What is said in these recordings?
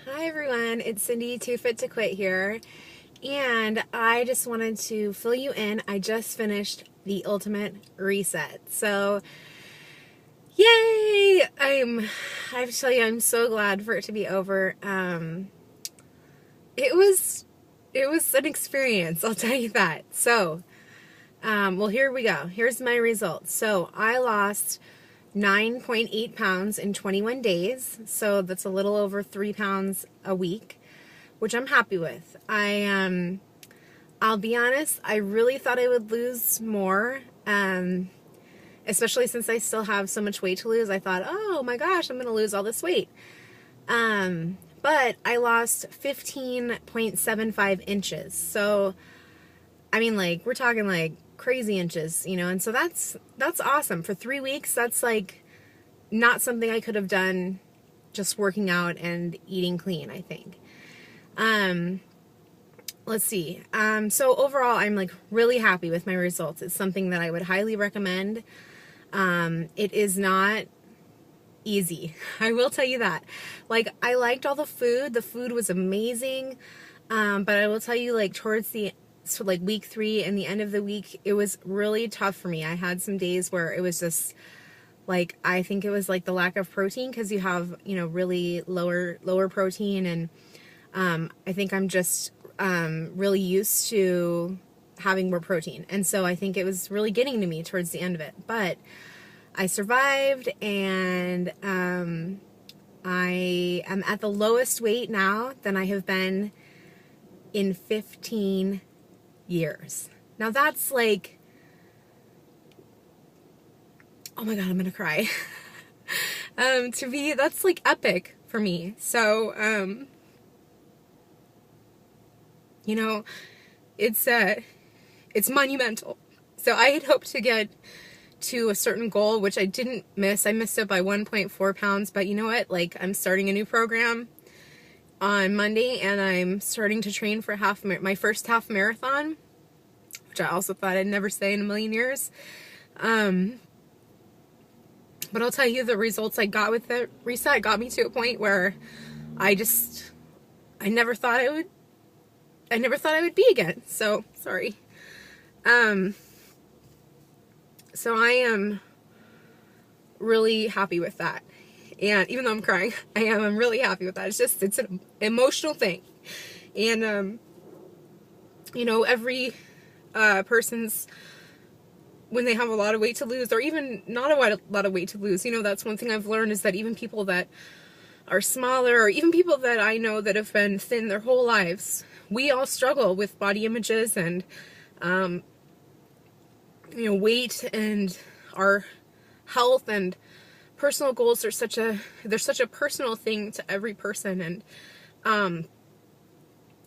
Hi everyone, it's Cindy, Too Fit to Quit here, and I just wanted to fill you in. I just finished the ultimate reset. So, yay! I have to tell you, I'm so glad for it to be over. It was an experience, I'll tell you that. So, well, here we go. Here's my results. So, I lost 9.8 pounds in 21 days. So, that's a little over 3 pounds a week, which I'm happy with. I'll be honest, I really thought I would lose more, especially since I still have so much weight to lose. I thought, oh my gosh, I'm going to lose all this weight. But I lost 15.75 inches. So, I mean, like, we're talking like crazy inches, and so that's awesome. For 3 weeks, that's like not something I could have done just working out and eating clean, I think. Let's see. So overall, I'm like really happy with my results. It's something that I would highly recommend. It is not easy. I will tell you that. Like, I liked all the food. The food was amazing. But I will tell you, like, like week 3 and the end of the week, it was really tough for me. I had some days where it was just like, I think it was like the lack of protein, because you have, really lower protein, and I think I'm just really used to having more protein. And so I think it was really getting to me towards the end of it. But I survived, and I am at the lowest weight now than I have been in 15 years. Now that's like, oh my God, I'm gonna cry. To me, that's like epic for me. So, it's monumental. So I had hoped to get to a certain goal, which I didn't miss. I missed it by 1.4 pounds, but you know what? Like, I'm starting a new program on Monday, and I'm starting to train for my first half marathon, which I also thought I'd never say in a million years. But I'll tell you, the results I got with the reset got me to a point where I never thought I would be again. So, sorry. So I am really happy with that. And even though I'm crying, I'm really happy with that. It's an emotional thing. And, every person's, when they have a lot of weight to lose, or even not a lot of weight to lose, that's one thing I've learned, is that even people that are smaller, or even people that I know that have been thin their whole lives, we all struggle with body images and, weight, and our health and personal goals are such a personal thing to every person. And,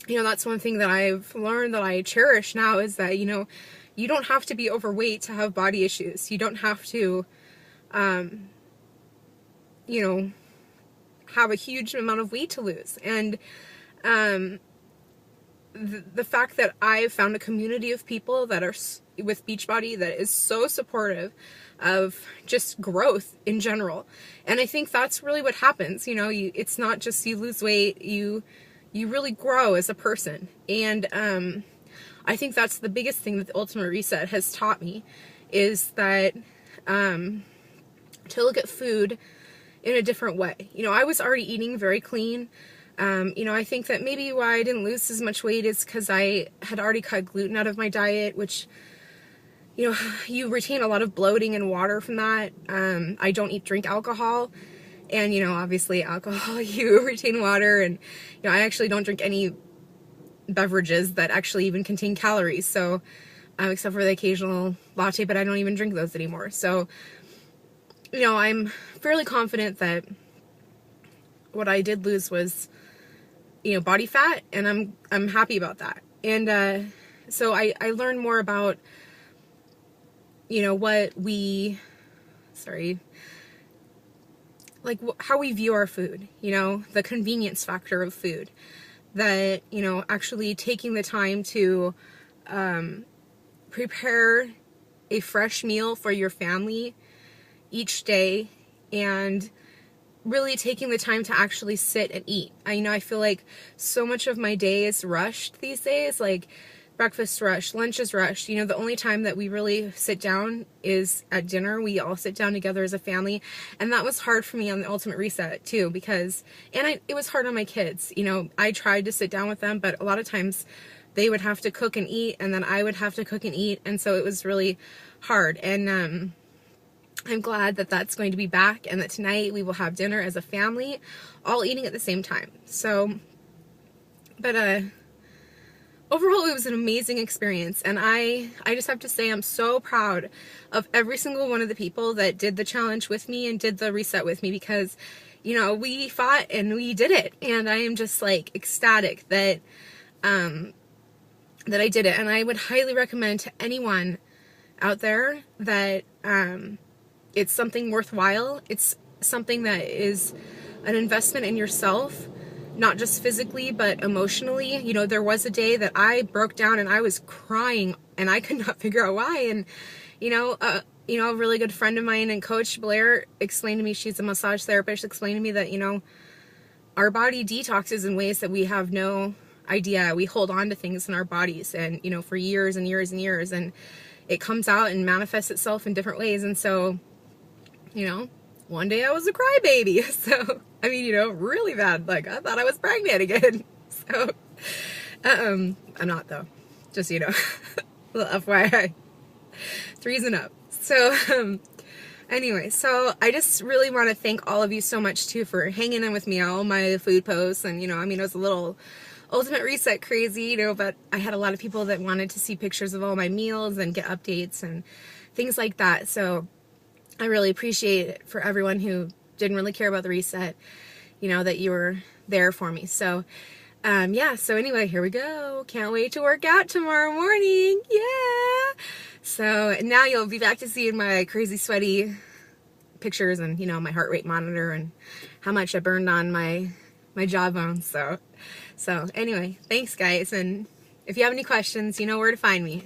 that's one thing that I've learned that I cherish now, is that, you don't have to be overweight to have body issues. You don't have to, have a huge amount of weight to lose. And the fact that I've found a community of people that are with Beachbody that is so supportive of just growth in general. And I think that's really what happens. It's not just you lose weight, you really grow as a person. And I think that's the biggest thing that the Ultimate Reset has taught me, is that to look at food in a different way. I was already eating very clean. I think that maybe why I didn't lose as much weight is because I had already cut gluten out of my diet, which, you retain a lot of bloating and water from that. I don't drink alcohol, and, obviously alcohol, you retain water, and, I actually don't drink any beverages that actually even contain calories, so, except for the occasional latte, but I don't even drink those anymore. So, I'm fairly confident that what I did lose was, body fat, and I'm happy about that. And so I learned more about, how we view our food, the convenience factor of food, that, actually taking the time to prepare a fresh meal for your family each day, and really taking the time to actually sit and eat. I feel like so much of my day is rushed these days, like breakfast rushed, lunch is rushed. The only time that we really sit down is at dinner. We all sit down together as a family, and that was hard for me on the Ultimate Reset too, because, it was hard on my kids. I tried to sit down with them, but a lot of times they would have to cook and eat, and then I would have to cook and eat, and so it was really hard. And I'm glad that that's going to be back, and that tonight we will have dinner as a family, all eating at the same time. So, but overall, it was an amazing experience, and I just have to say I'm so proud of every single one of the people that did the challenge with me and did the reset with me, because, we fought and we did it, and I am just like ecstatic that that I did it. And I would highly recommend to anyone out there that it's something worthwhile. It's something that is an investment in yourself, not just physically, but emotionally. There was a day that I broke down and I was crying and I could not figure out why. And, a really good friend of mine and Coach Blair explained to me, she's a massage therapist, explained to me that, our body detoxes in ways that we have no idea. We hold on to things in our bodies and, for years and years and years, and it comes out and manifests itself in different ways. And so, one day I was a crybaby. So, really bad. Like, I thought I was pregnant again. So, I'm not though. Just, little FYI. 3's and up. So, anyway, so I just really want to thank all of you so much too for hanging in with me on all my food posts. And, it was a little Ultimate Reset crazy, but I had a lot of people that wanted to see pictures of all my meals and get updates and things like that. So I really appreciate it for everyone who didn't really care about the reset, that you were there for me. So, yeah, so anyway, here we go. Can't wait to work out tomorrow morning. Yeah. So now you'll be back to seeing my crazy sweaty pictures and, my heart rate monitor and how much I burned on my jawbone. So anyway, thanks guys. And if you have any questions, you know where to find me.